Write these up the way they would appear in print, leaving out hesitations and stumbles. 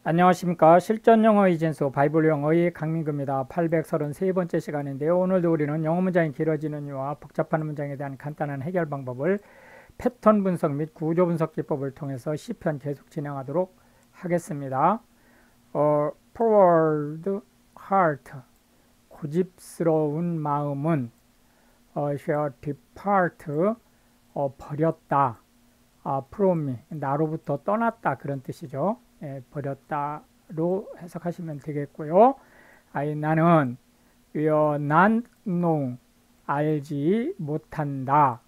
안녕하십니까. 실전영어 이진수 바이블 영어의 강민구입니다. 833번째 시간인데요. 오늘도 우리는 영어 문장이 길어지는 이유와 복잡한 문장에 대한 간단한 해결 방법을 패턴 분석 및 구조 분석 기법을 통해서 시편 계속 진행하도록 하겠습니다. Forward heart, 고집스러운 마음은 shall depart, 버렸다. from me, 나로부터 떠났다, 그런 뜻이죠. 버렸다로 해석하시면 되겠고요. 나는 will not know, 알지 못한다.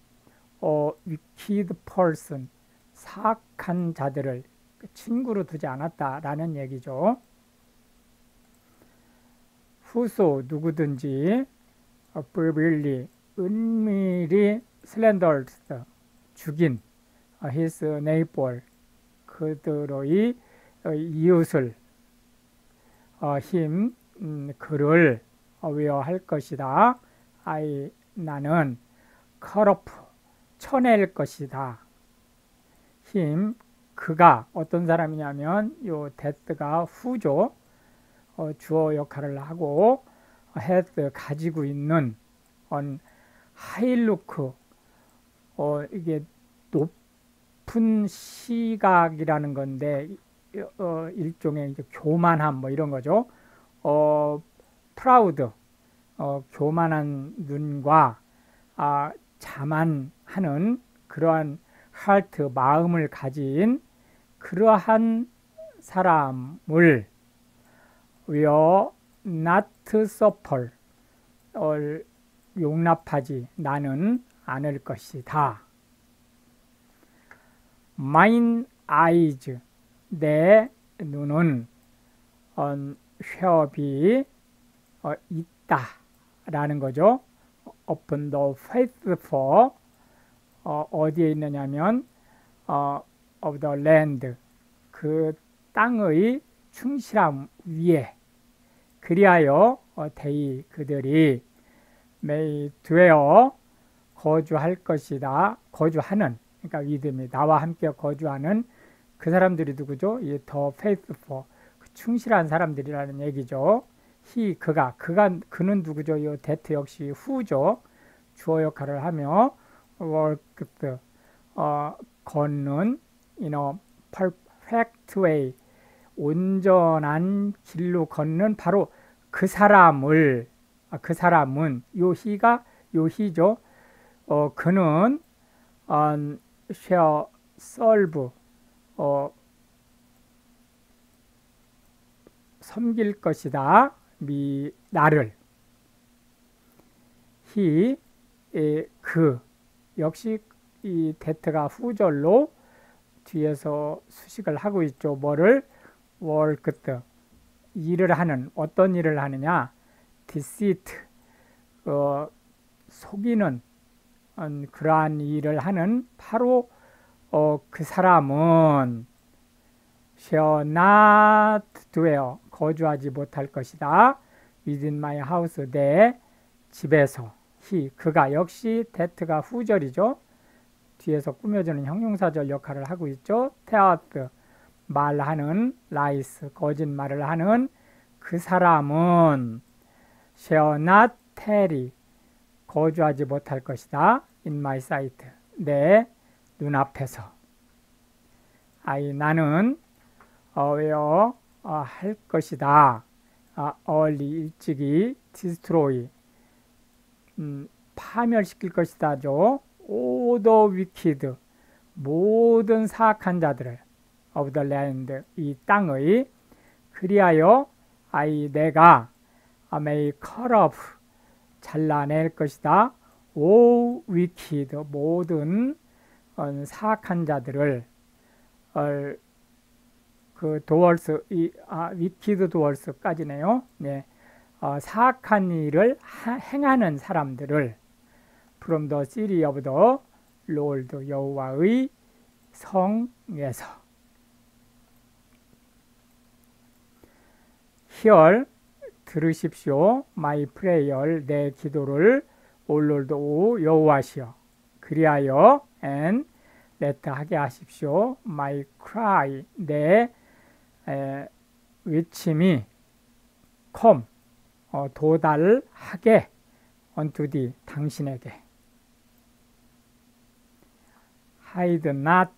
wicked person, 사악한 자들을 친구로 두지 않았다라는 얘기죠. whoso, 누구든지, privily, 은밀히, slandered, 죽인, his neighbor, 그들의 이웃을, 그를 할 것이다. 나는 cut off, 쳐낼 것이다. 그가 어떤 사람이냐면 요 that가 who죠. 주어 역할을 하고 had, 가지고 있는, high look, 이게 높은 시각이라는 건데 일종의 이제 교만함 뭐 이런 거죠. proud, 교만한 눈과 자만하는 그러한 heart, 마음을 가진 그러한 사람을 will not suffer, 용납하지 나는 않을 것이다. Mine eyes, 내 눈은 shall be, 있다 라는 거죠. Upon the faithful, 어디에 있느냐면 of the land, 그 땅의 충실함 위에, 그리하여 they, 그들이 may dwell, 거주할 것이다. 거주하는, 그러니까 믿음이 나와 함께 거주하는 그 사람들이 누구죠? 이 the faithful, 충실한 사람들이라는 얘기죠. 그는 누구죠? 이 that 역시 who죠. 주어 역할을 하며 walked, 걷는 in a perfect way, 온전한 길로 걷는 바로 그 사람을, 그 사람은 요 히죠. 그는 shall serve, 섬길 것이다. 나를. 그 역시 이 that가 후절로 뒤에서 수식을 하고 있죠. 뭐를? worked, 일을 하는, 어떤 일을 하느냐? deceit, 속이는 그러한 일을 하는 바로 그 사람은 shall not dwell, 거주하지 못할 것이다. within my house, 내 집에서. 그가 역시 that가 후절이죠. 뒤에서 꾸며주는 형용사절 역할을 하고 있죠. tell, 말하는, lies, 거짓말을 하는 그 사람은 shall not tarry, 거주하지 못할 것이다. in my sight, 내 눈앞에서. 나는 할 것이다. early, 일찍이, destroy, 파멸시킬 것이다죠. all the wicked, 모든 사악한 자들을, of the land, 이 땅의, 그리하여 내가 may cut off, 잘라낼 것이다. all wicked, 모든 사악한 자들을, 그 도월스, wicked 도월스까지네요. 네, 사악한 일을 행하는 사람들을 from the city of the Lord, 여호와의 성에서. Hear, 들으십시오. my prayer, 내 기도를, O Lord, 오 여호와시여. 그리하여 and let 하게 하십시오. my cry, 내 위침이 come 도달하게 unto thee 당신에게 hide not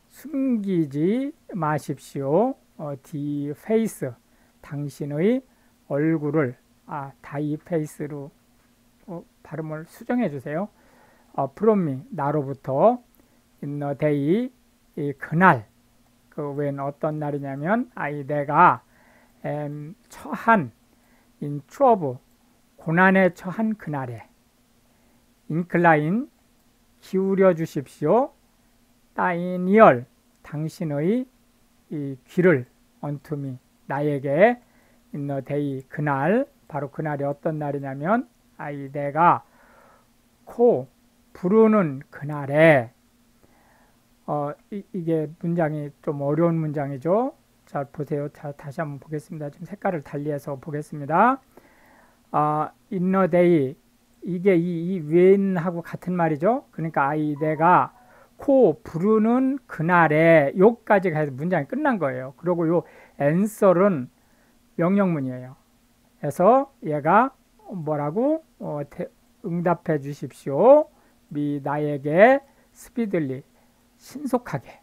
숨기지 마십시오 the face 당신의 얼굴을 thy face로 발음을 수정해 주세요. from me 나로부터 in the day 그날 웬 어떤 날이냐면 내가 처한 in trouble 고난에 처한 그날에 incline 기울여 주십시오. thine ear 당신의 이 귀를 unto me 나에게 in the day 그날 바로 그날이 어떤 날이냐면 내가 코 부르는 그날에 이게 문장이 좀 어려운 문장이죠. 자 보세요. 자 다시 한번 보겠습니다. 지금 색깔을 달리해서 보겠습니다. in the day 이게 이 when하고 같은 말이죠. 그러니까 내가 코 부르는 그날에 요까지 해서 문장이 끝난 거예요. 그리고 요 answer은 명령문이에요. 그래서 얘가 뭐라고 응답해 주십시오. 나에게 speedily 신속하게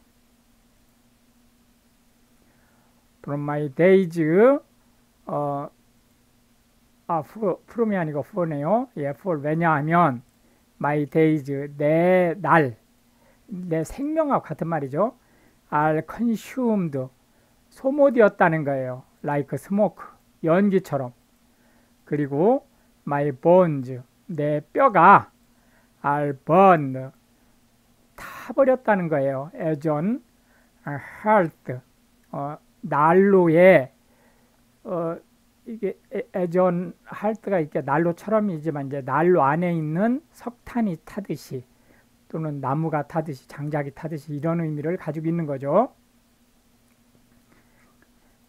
from my days from이 아니고 for네요. for 왜냐하면 my days 내 날 내 생명하고 같은 말이죠. are consumed 소모되었다는 거예요. like smoke 연기처럼. 그리고 my bones 내 뼈가 are burned 타버렸다는 거예요. as on heart 난로에 이게 as on heart가 이렇게 난로처럼이지만 이제 난로 안에 있는 석탄이 타듯이 또는 나무가 타듯이 장작이 타듯이 이런 의미를 가지고 있는 거죠.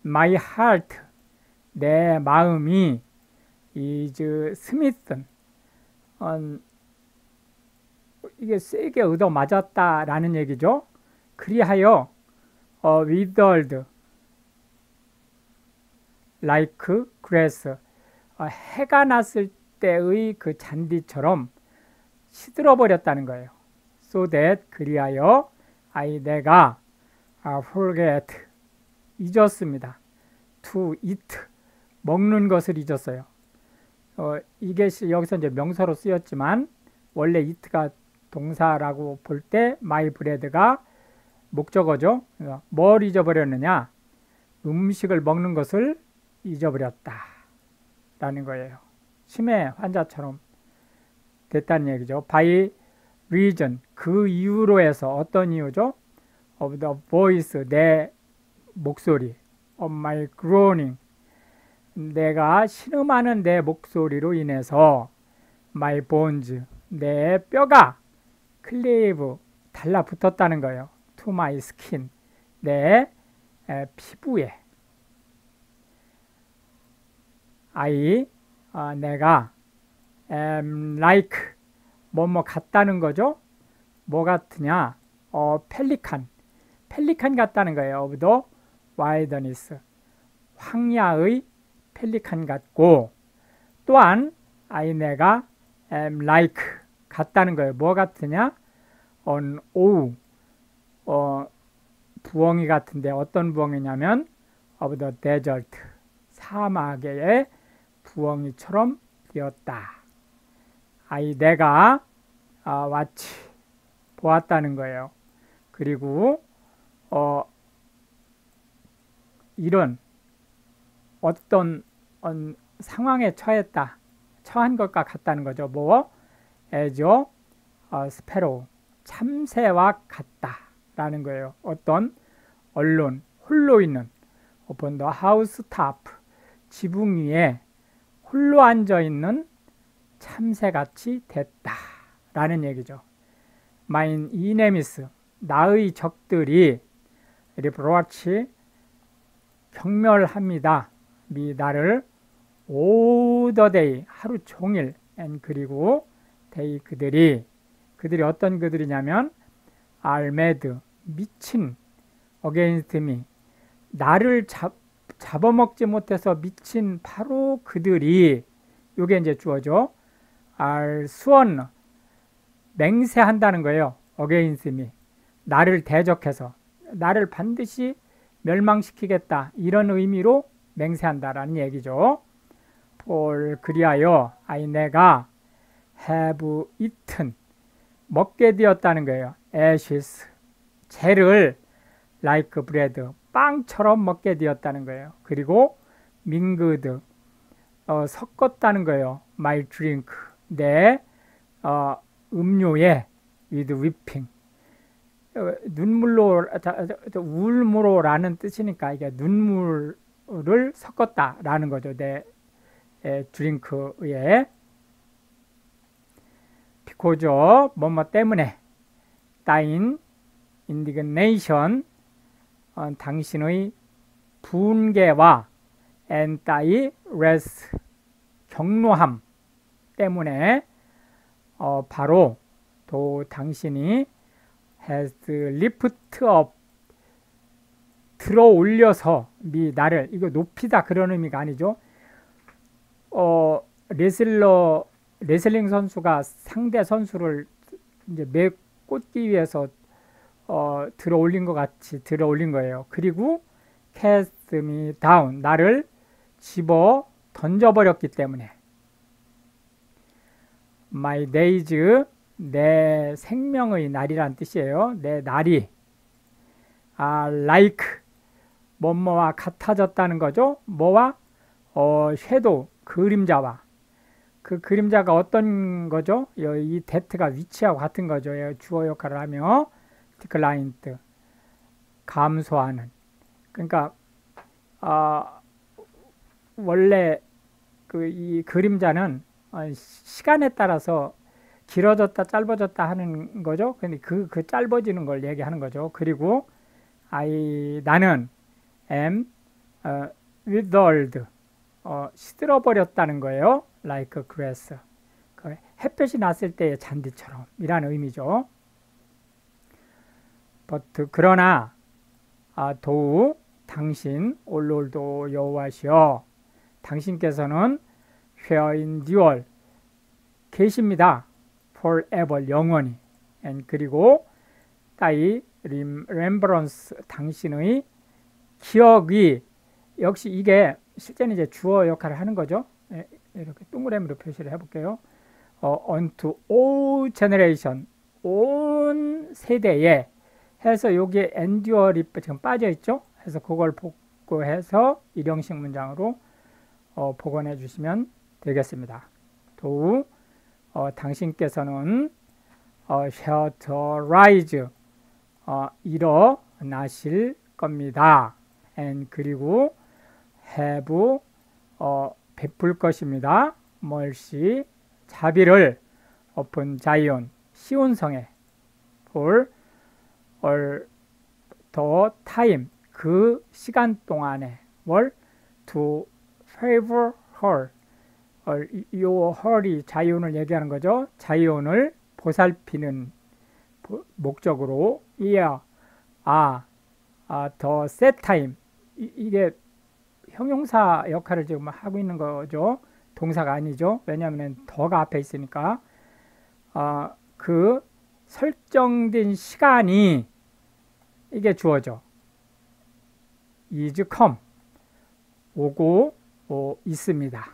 My heart 내 마음이 is smitten 이게 세게 얻어 맞았다라는 얘기죠. 그리하여 withered like grass 해가 났을 때의 그 잔디처럼 시들어 버렸다는 거예요. so that 그리하여 내가 forget 잊었습니다. to eat 먹는 것을 잊었어요. 이게 여기서 이제 명사로 쓰였지만 원래 eat가 동사라고 볼 때 my bread가 목적어죠. 뭘 잊어버렸느냐? 음식을 먹는 것을 잊어버렸다 라는 거예요. 치매 환자처럼 됐다는 얘기죠. by reason 그 이유로 해서 어떤 이유죠? of the voice 내 목소리 of my groaning 내가 신음하는 내 목소리로 인해서 my bones 내 뼈가 클레이브 달라붙었다는 거예요. to my skin 내 피부에 내가 am like 뭐뭐 같다는 거죠. 뭐 같으냐? 펠리칸 같다는 거예요. of the wilderness 황야의 펠리칸 같고 또한 내가 am like 같다는 거예요. 뭐 같으냐? an owl 부엉이 같은데 어떤 부엉이냐면 of the desert 사막의 부엉이처럼 되었다. 내가 watch 보았다는 거예요. 그리고 이런 어떤 상황에 처한 것과 같다는 거죠. 뭐 as a sparrow 참새와 같다라는 거예요. 어떤 언론 홀로 있는 upon the housetop 지붕 위에 홀로 앉아 있는 참새같이 됐다라는 얘기죠. mine enemies 나의 적들이 reproach 경멸합니다. 나를 all the day 하루 종일 and 그리고 they 그들이 어떤 그들이냐면 are mad 미친 against me 나를 잡아먹지 못해서 미친 바로 그들이, 요게 이제 주어죠. are sworn, 맹세한다는 거예요. against me, 나를 대적해서 나를 반드시 멸망시키겠다, 이런 의미로 맹세한다라는 얘기죠. for, 그리하여 I, 내가 have eaten, 먹게 되었다는 거예요. ashes, 재를 like bread, 빵처럼 먹게 되었다는 거예요. 그리고 mingled, 섞었다는 거예요. my drink, 내 음료에 with whipping, 눈물로, 울무로라는 뜻이니까 이게 눈물을 섞었다라는 거죠. 내 드링크에. because, 뭐뭐 때문에, thine indignation, 당신의 분개와 and thy wrath, 격노함 때문에, 바로 당신이 has lift up, 들어 올려서 나를, 이거 높이다 그런 의미가 아니죠. 레슬링 선수가 상대 선수를 이제 메꽂기 위해서 들어 올린 것 같이 들어 올린 거예요. 그리고 cast me down, 나를 집어 던져버렸기 때문에. my days, 내 생명의 날이란 뜻이에요. 내 날이 like, 뭐뭐와 같아졌다는 거죠. 뭐와? 섀도우, 그림자와. 그 그림자가 어떤 거죠? 이 that가 위치하고 같은 거죠. 주어 역할을 하며 declined, 감소하는. 그러니까 원래 이 그림자는 시간에 따라서 길어졌다 짧아졌다 하는 거죠. 근데 그 짧아지는 걸 얘기하는 거죠. 그리고 나는 am withered, 시들어 버렸다는 거예요. like grass, 햇볕이 났을 때의 잔디처럼 이라는 의미죠. but, 그러나 도우, 당신 올롤도 여호와시여, 당신께서는 shall endure, 계십니다. forever, 영원히. and, 그리고 thy remembrance, 당신의 기억이, 역시 이게 실제는 이제 주어 역할을 하는 거죠. 이렇게 동그라미로 표시를 해볼게요. unto all generation, 온 세대에 해서 여기에 endure이 지금 빠져 있죠. 해서 그걸 복구해서 일형식 문장으로 복원해 주시면 되겠습니다. 또 당신께서는 shall rise, 일어나실 겁니다. and, 그리고 have, 베풀 것입니다. mercy, 자비를 upon Zion, 시온성에 for all the time, 그 시간 동안에 뭘 to favor her, 요 her이 자이온을 얘기하는 거죠. 자이온을 보살피는 목적으로 the set time, 이게 형용사 역할을 지금 하고 있는 거죠. 동사가 아니죠. 왜냐하면 더가 앞에 있으니까. 그 설정된 시간이, 이게 주어죠. is come, 오고 있습니다.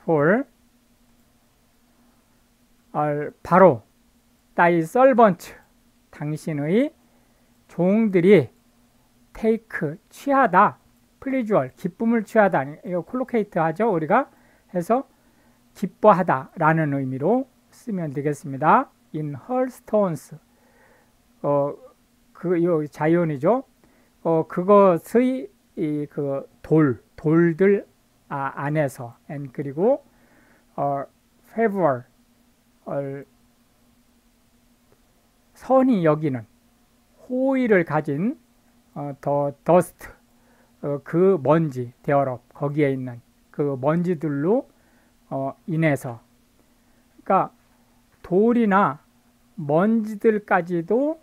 for, 바로 thy servant, 당신의 종들이 take, 취하다, pleasure, 기쁨을 취하다, 이거 콜로케이트 하죠 우리가. 해서 기뻐하다 라는 의미로 쓰면 되겠습니다. in her stones, 요 자이온이죠. 그것의 그 돌들 안에서, and, 그리고 favor, 선이 여기는, 호의를 가진 the dust, 그 먼지, thereof, 거기에 있는 그 먼지들로 인해서, 그러니까 돌이나 먼지들까지도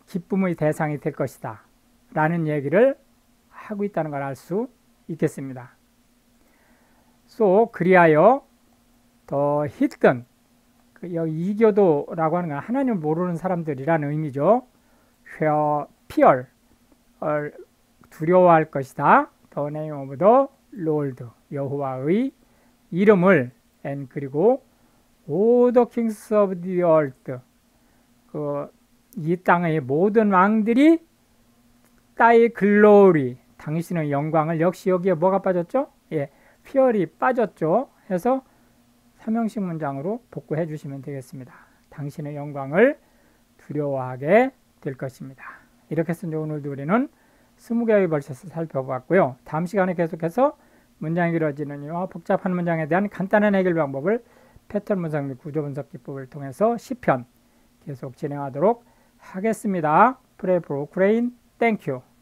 기쁨의 대상이 될 것이다 라는 얘기를 하고 있다는 걸 알 수 있겠습니다. So, 그리하여 더 히든, 여기 이교도라고 하는 건 하나님을 모르는 사람들이라는 의미죠. fear, 두려워할 것이다. The name of the Lord, 여호와의 이름을, and 그리고 all the kings of the earth, 이 땅의 모든 왕들이 따의 글로리, 당신의 영광을, 역시 여기에 뭐가 빠졌죠? 예, fear이 빠졌죠. 해서 삼형식 문장으로 복구해 주시면 되겠습니다. 당신의 영광을 두려워하게 될 것입니다. 이렇게 해서 이제 오늘도 우리는 20개의 벌써서 살펴봤고요. 다음 시간에 계속해서 문장이 길어지는 이유와 복잡한 문장에 대한 간단한 해결 방법을 패턴 분석 및 구조 분석 기법을 통해서 10편 계속 진행하도록 하겠습니다. Pray for Ukraine. Thank you.